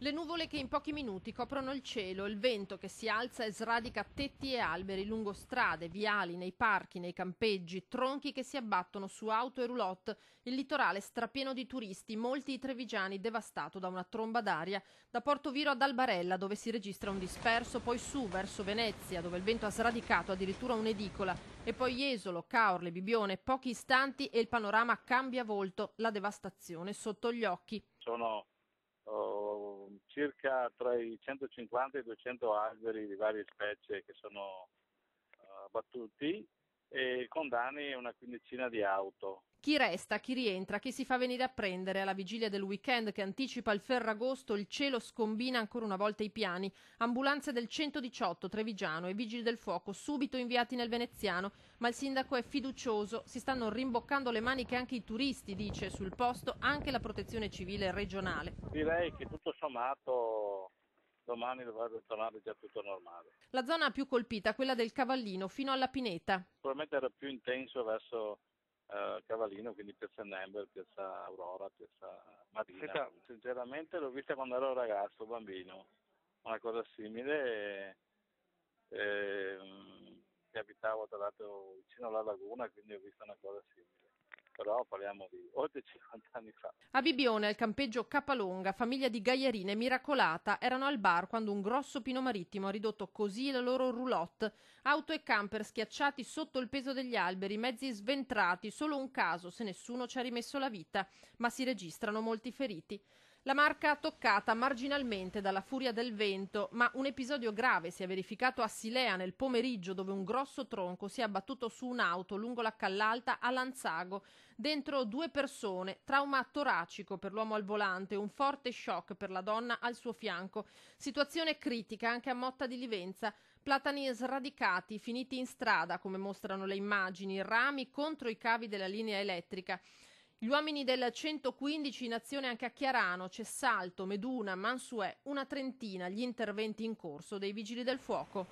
Le nuvole che in pochi minuti coprono il cielo, il vento che si alza e sradica tetti e alberi lungo strade, viali, nei parchi, nei campeggi, tronchi che si abbattono su auto e roulotte, il litorale strapieno di turisti, molti i trevigiani devastato da una tromba d'aria, da Portoviro ad Albarella dove si registra un disperso, poi su verso Venezia dove il vento ha sradicato addirittura un'edicola e poi Jesolo, Caorle, Bibione, pochi istanti e il panorama cambia volto, la devastazione sotto gli occhi. Sono circa tra i 150 e i 200 alberi di varie specie che sono abbattuti e con danni una quindicina di auto. Chi resta, chi rientra, chi si fa venire a prendere alla vigilia del weekend che anticipa il Ferragosto, il cielo scombina ancora una volta i piani. Ambulanze del 118 Trevigiano e vigili del fuoco subito inviati nel veneziano, ma il sindaco è fiducioso, si stanno rimboccando le maniche anche i turisti, dice sul posto anche la protezione civile regionale. Direi che tutto sommato domani dovrebbe tornare già tutto normale. La zona più colpita, quella del Cavallino, fino alla Pineta. Probabilmente era più intenso verso Cavallino, quindi Piazza Nember, Piazza Aurora, Piazza Marina. Sinceramente l'ho vista quando ero ragazzo, bambino, una cosa simile. Che abitavo tra l'altro vicino alla laguna, quindi ho visto una cosa simile. Però parliamo di oltre 50 anni fa. A Bibione, al campeggio Capalonga, famiglia di Gagliarine Miracolata, erano al bar quando un grosso pino marittimo ha ridotto così la loro roulotte. Auto e camper schiacciati sotto il peso degli alberi, mezzi sventrati, solo un caso se nessuno ci ha rimesso la vita, ma si registrano molti feriti. La Marca toccata marginalmente dalla furia del vento, ma un episodio grave si è verificato a Silea nel pomeriggio dove un grosso tronco si è abbattuto su un'auto lungo la Callalta a Lanzago. Dentro 2 persone, trauma toracico per l'uomo al volante, un forte shock per la donna al suo fianco. Situazione critica anche a Motta di Livenza. Platani sradicati, finiti in strada, come mostrano le immagini, rami contro i cavi della linea elettrica. Gli uomini del 115 in azione anche a Chiarano, Cessalto, Meduna, Mansuè, una trentina gli interventi in corso dei vigili del fuoco.